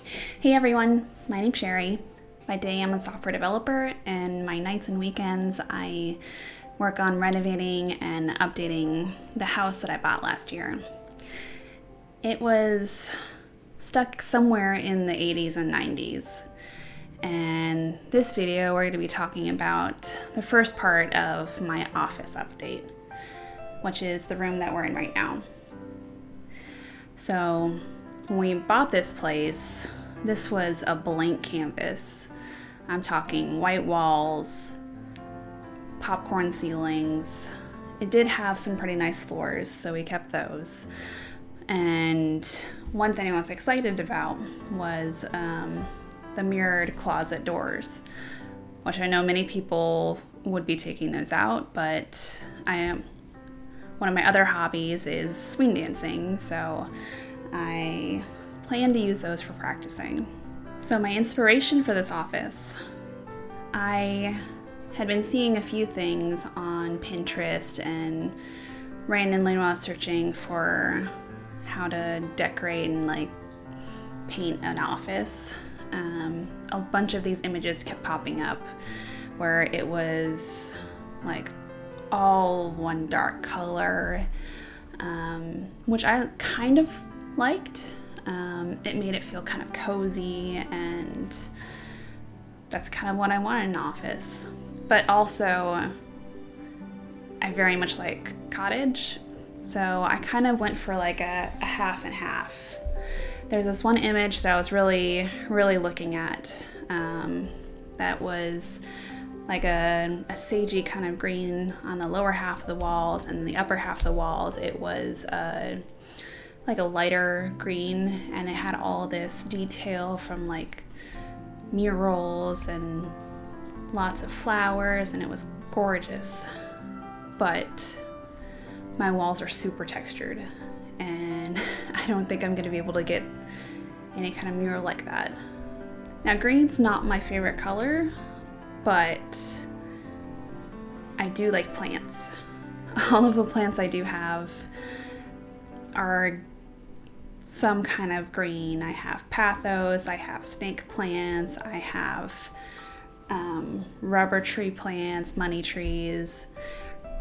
Hey everyone, my name's Sherry. By day I'm a software developer, and my nights and weekends I work on renovating and updating the house that I bought last year. It was stuck somewhere in the 80s and 90s. And this video we're going to be talking about the first part of my office update, which is the room that we're in right now. So when we bought this place, this was a blank canvas. I'm talking white walls, popcorn ceilings. It did have some pretty nice floors, so we kept those. And one thing I was excited about was the mirrored closet doors, which I know many people would be taking those out, but one of my other hobbies is swing dancing, so I plan to use those for practicing. So my inspiration for this office, I had been seeing a few things on Pinterest and randomly when I was searching for how to decorate and paint an office. A bunch of these images kept popping up where it was all one dark color, which I kind of liked. It made it feel kind of cozy, and that's kind of what I want in an office. But also, I very much like cottage, so I kind of went for a half and half. There's this one image that I was really looking at that was like a sagey kind of green on the lower half of the walls, and the upper half of the walls it was a lighter green, and it had all this detail from murals and lots of flowers, and it was gorgeous. But my walls are super textured, and I don't think I'm going to be able to get any kind of mural like that. Now, green's not my favorite color, but I do like plants. All of the plants I do have are some kind of green. I have pathos, I have snake plants, I have rubber tree plants, money trees,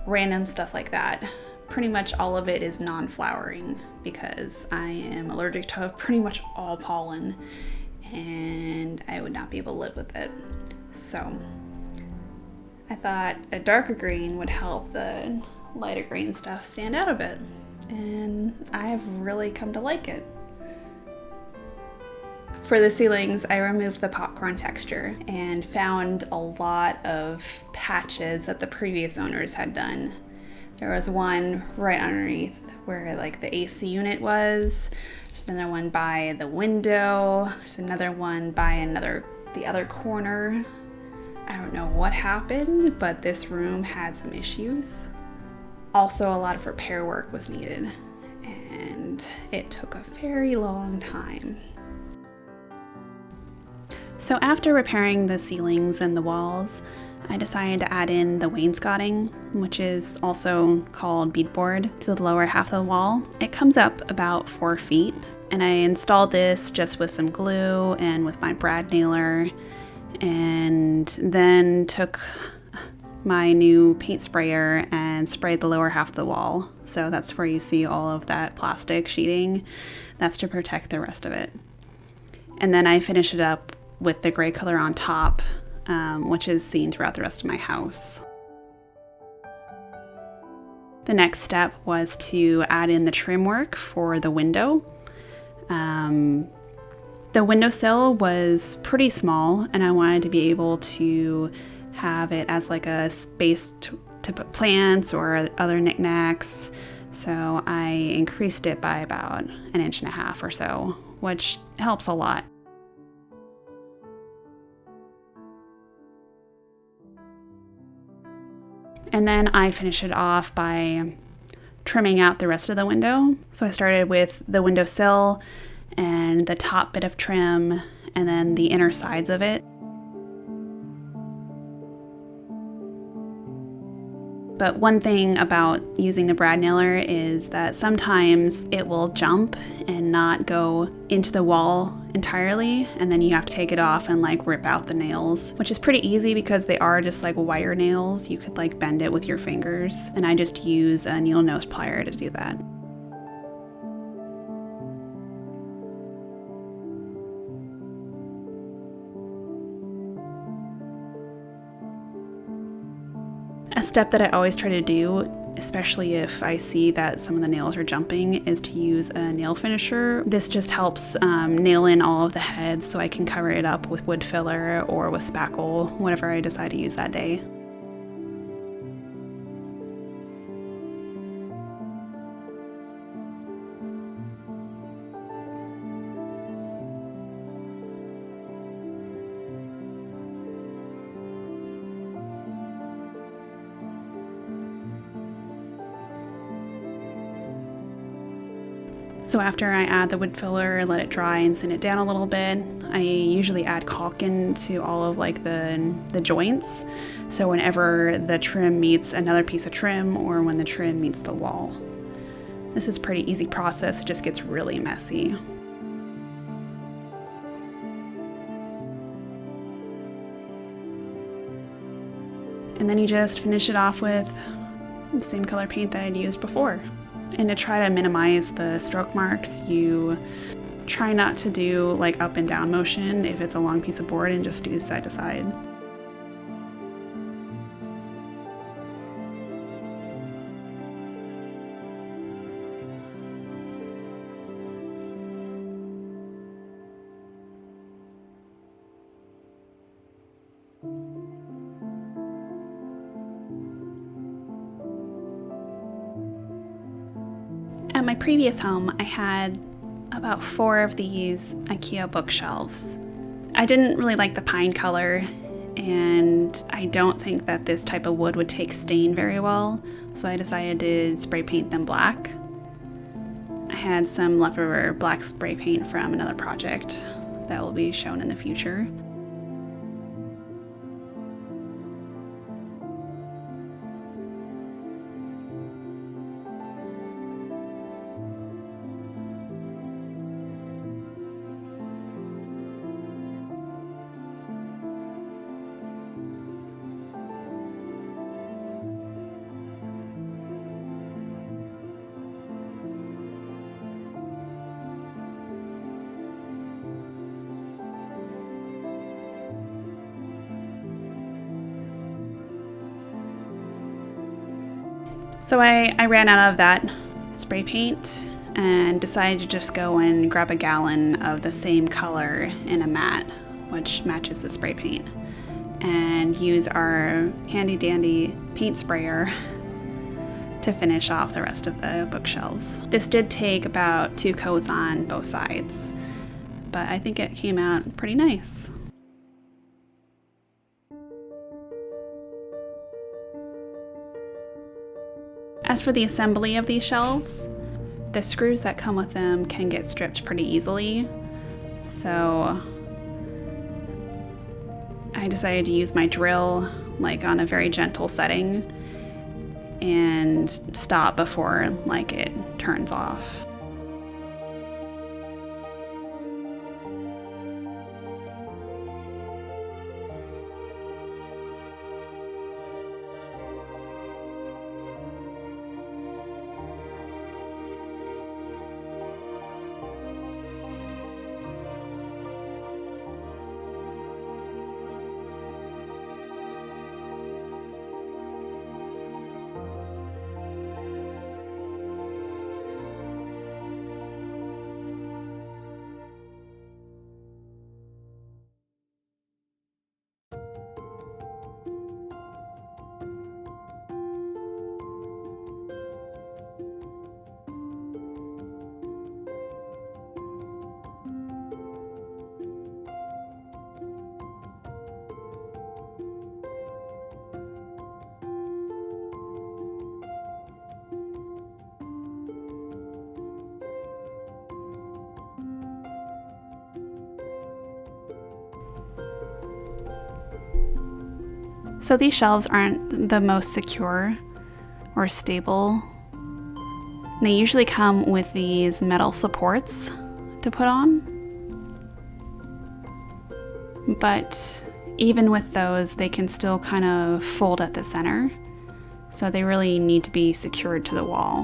random stuff like that. Pretty much all of it is non-flowering because I am allergic to pretty much all pollen, and I would not be able to live with it. So I thought a darker green would help the lighter green stuff stand out a bit, and I've really come to like it. For the ceilings, I removed the popcorn texture and found a lot of patches that the previous owners had done. There was one right underneath where the AC unit was. There's another one by the window. There's another one by the other corner. I don't know what happened, but this room had some issues. Also, a lot of repair work was needed, and it took a very long time. So after repairing the ceilings and the walls, I decided to add in the wainscoting, which is also called beadboard, to the lower half of the wall. It comes up about 4 feet, and I installed this just with some glue and with my brad nailer, and then took my new paint sprayer and sprayed the lower half of the wall. So that's where you see all of that plastic sheeting. That's to protect the rest of it. And then I finish it up with the gray color on top, which is seen throughout the rest of my house. The next step was to add in the trim work for the window. The windowsill was pretty small, and I wanted to be able to have it as a space to put plants or other knickknacks. So I increased it by about 1.5 inches or so, which helps a lot. And then I finished it off by trimming out the rest of the window. So I started with the windowsill and the top bit of trim, and then the inner sides of it. But one thing about using the brad nailer is that sometimes it will jump and not go into the wall entirely, and then you have to take it off and like rip out the nails, which is pretty easy because they are just like wire nails. You could like bend it with your fingers, and I just use a needle nose plier to do that. A step that I always try to do, especially if I see that some of the nails are jumping, is to use a nail finisher. This just helps nail in all of the heads so I can cover it up with wood filler or with spackle, whatever I decide to use that day. So after I add the wood filler, let it dry and sand it down a little bit, I usually add caulking to all of like the joints. So whenever the trim meets another piece of trim or when the trim meets the wall. This is a pretty easy process, it just gets really messy. And then you just finish it off with the same color paint that I'd used before. And to try to minimize the stroke marks, you try not to do like up and down motion if it's a long piece of board, and just do side to side. At my previous home, I had about 4 of these IKEA bookshelves. I didn't really like the pine color, and I don't think that this type of wood would take stain very well, so I decided to spray paint them black. I had some leftover black spray paint from another project that will be shown in the future. So I ran out of that spray paint and decided to just go and grab a gallon of the same color in a mat, which matches the spray paint, and use our handy dandy paint sprayer to finish off the rest of the bookshelves. This did take about 2 coats on both sides, but I think it came out pretty nice. As for the assembly of these shelves, the screws that come with them can get stripped pretty easily, so I decided to use my drill like on a very gentle setting and stop before like it turns off. So these shelves aren't the most secure, or stable. They usually come with these metal supports to put on. But even with those, they can still kind of fold at the center. So they really need to be secured to the wall,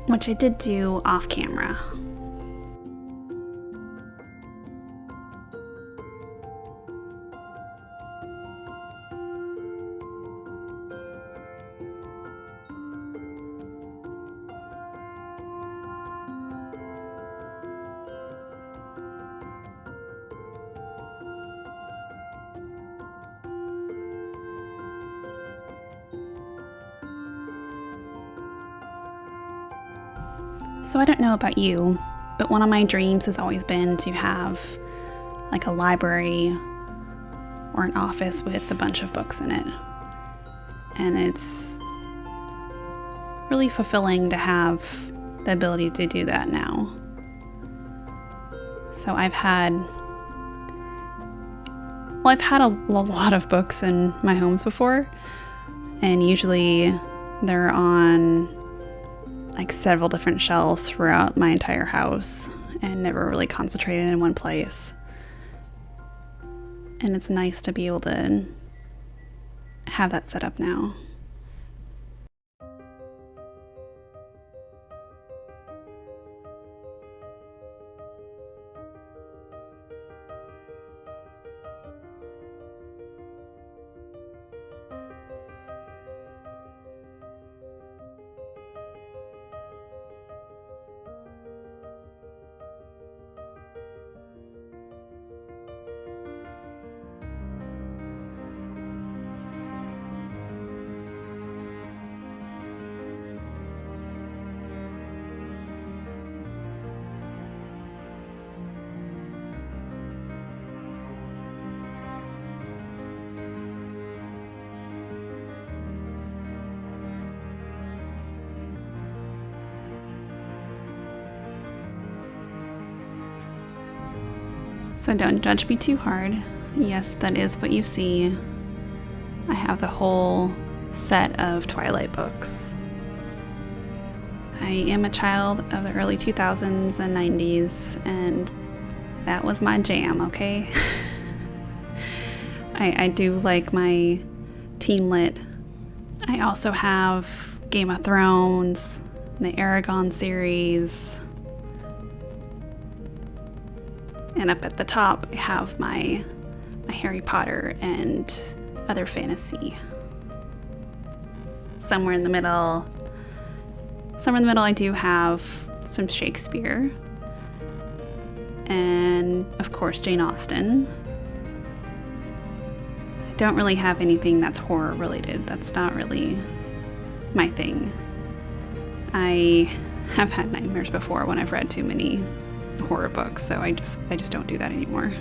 which I did do off camera. So I don't know about you, but one of my dreams has always been to have like a library or an office with a bunch of books in it. And it's really fulfilling to have the ability to do that now. So I've had a lot of books in my homes before, and usually they're on like several different shelves throughout my entire house and never really concentrated in one place. And it's nice to be able to have that set up now. So don't judge me too hard. Yes, that is what you see. I have the whole set of Twilight books. I am a child of the early 2000s and 90s, and that was my jam, okay? I do like my teen lit. I also have Game of Thrones, the Aragon series, and up at the top I have my Harry Potter and other fantasy. Somewhere in the middle I do have some Shakespeare, and of course Jane Austen. I don't really have anything that's horror related. That's not really my thing. I have had nightmares before when I've read too many horror books, so I just don't do that anymore.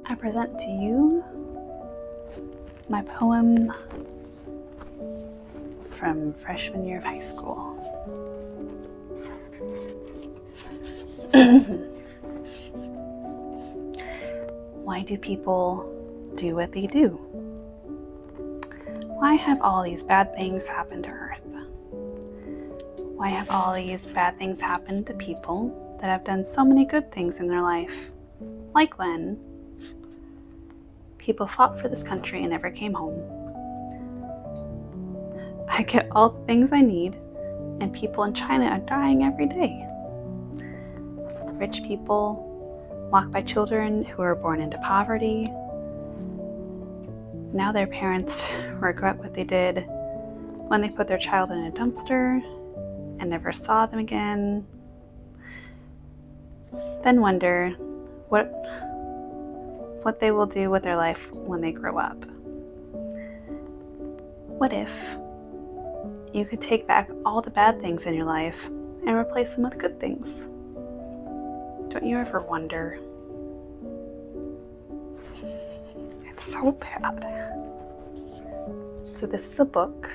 I present to you my poem from freshman year of high school. Why do people do what they do? Why have all these bad things happen to Earth? Why have all these bad things happen to people that have done so many good things in their life? Like when people fought for this country and never came home. I get all the things I need, and people in China are dying every day. Rich people walk by children who are born into poverty. Now their parents regret what they did when they put their child in a dumpster and never saw them again. then wonder what they will do with their life when they grow up. What if you could take back all the bad things in your life and replace them with good things? Don't you ever wonder? It's so bad. So this is a book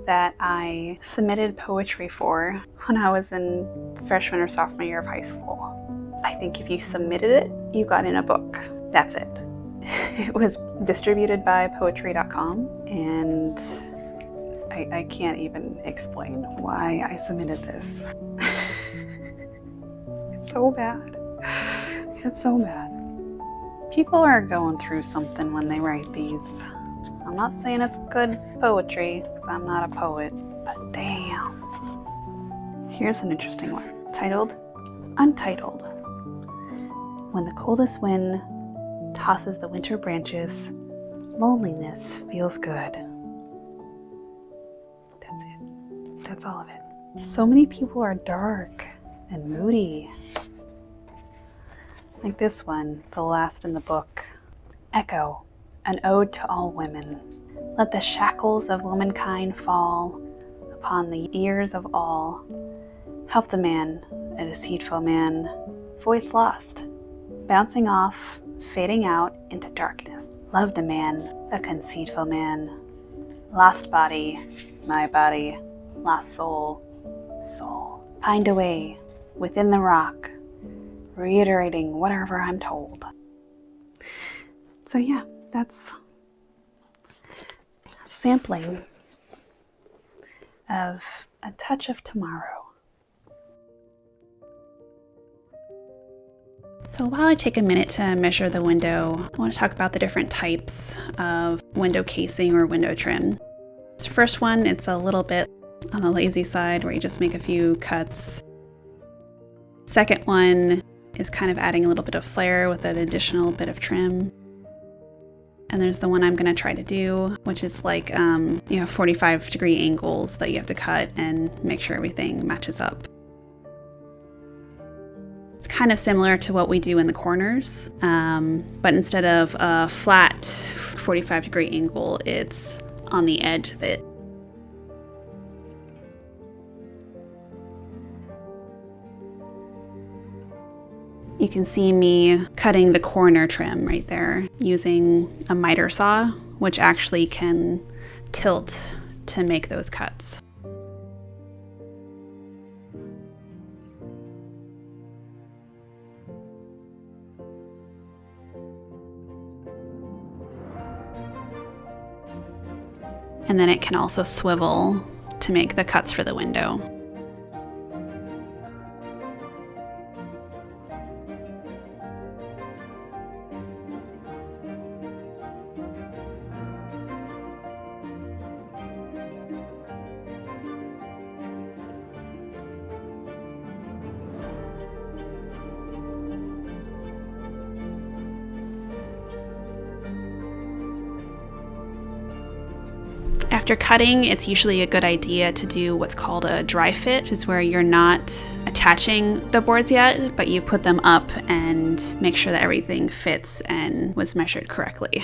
that I submitted poetry for when I was in freshman or sophomore year of high school. I think if you submitted it, you got in a book. That's it. It was distributed by poetry.com, and I can't even explain why I submitted this. It's so bad. It's so bad. People are going through something when they write these. I'm not saying it's good poetry, because I'm not a poet, but damn. Here's an interesting one, titled, Untitled. When the coldest wind tosses the winter branches, loneliness feels good. That's it. That's all of it. So many people are dark and moody. Like this one, the last in the book. Echo, an ode to all women. Let the shackles of womankind fall upon the ears of all. Helped a man, a deceitful man, voice lost, bouncing off, fading out into darkness. Loved a man, a conceitful man. Lost body, my body, lost soul, soul. Pined away within the rock, reiterating whatever I'm told. So yeah, that's a sampling of A Touch of Tomorrow. So while I take a minute to measure the window, I want to talk about the different types of window casing or window trim. This first one, it's a little bit on the lazy side where you just make a few cuts. Second one is kind of adding a little bit of flair with an additional bit of trim. And there's the one I'm going to try to do, which is like, 45-degree angles that you have to cut and make sure everything matches up. It's kind of similar to what we do in the corners, but instead of a flat 45-degree angle, it's on the edge of it. You can see me cutting the corner trim right there using a miter saw, which actually can tilt to make those cuts. And then it can also swivel to make the cuts for the window. After cutting, it's usually a good idea to do what's called a dry fit, which is where you're not attaching the boards yet, but you put them up and make sure that everything fits and was measured correctly.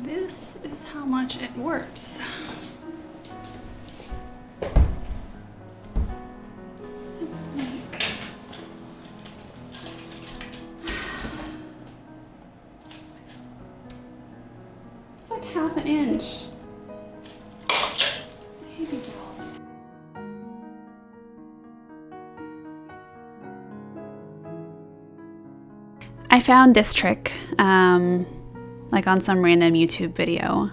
This is how much it warps. It's like half an inch. I hate these walls. I found this trick like on some random YouTube video.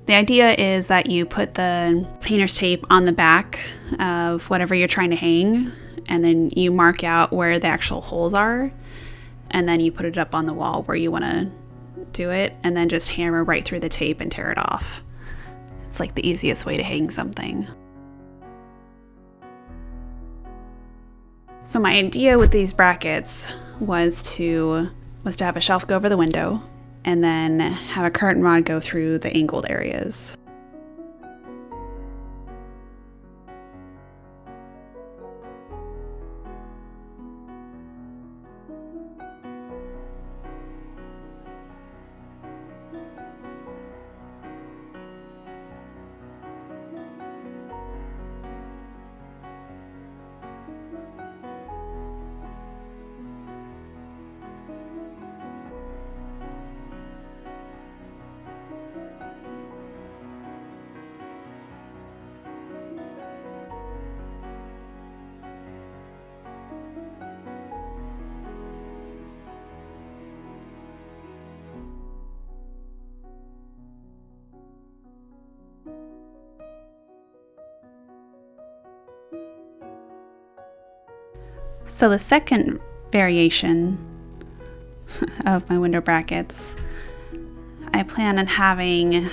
I The idea is that you put the painter's tape on the back of whatever you're trying to hang, and then you mark out where the actual holes are, and then you put it up on the wall where you want to do it, and then just hammer right through the tape and tear it off. It's like the easiest way to hang something. So my idea with these brackets was to have a shelf go over the window, and then have a curtain rod go through the angled areas. So the second variation of my window brackets, I plan on having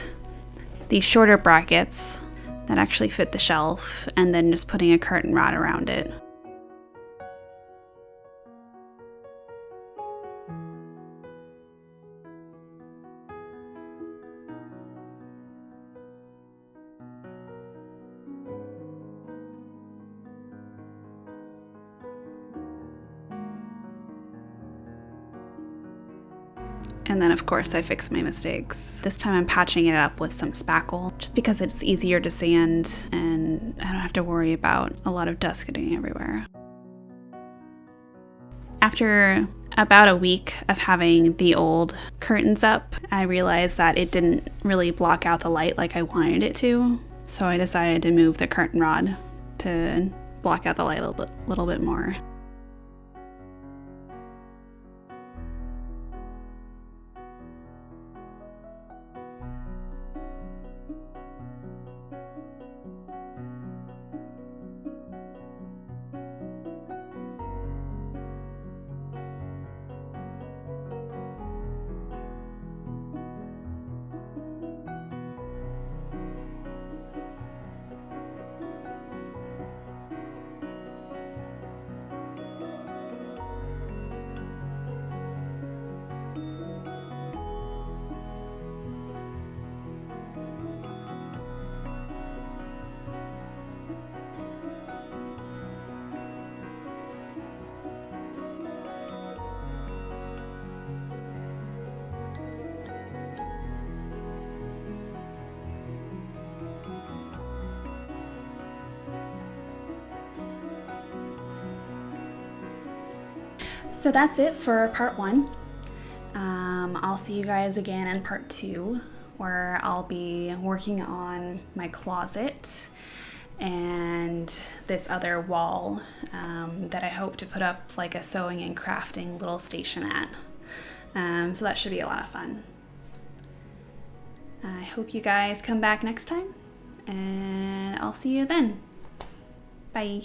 these shorter brackets that actually fit the shelf, and then just putting a curtain rod around it. And then of course I fix my mistakes. This time I'm patching it up with some spackle, just because it's easier to sand and I don't have to worry about a lot of dust getting everywhere. After about a week of having the old curtains up, I realized that it didn't really block out the light like I wanted it to. So I decided to move the curtain rod to block out the light a little bit more. So that's it for part 1. I'll see you guys again in part 2, where I'll be working on my closet and this other wall that I hope to put up like a sewing and crafting little station at. So that should be a lot of fun. I hope you guys come back next time, and I'll see you then. Bye.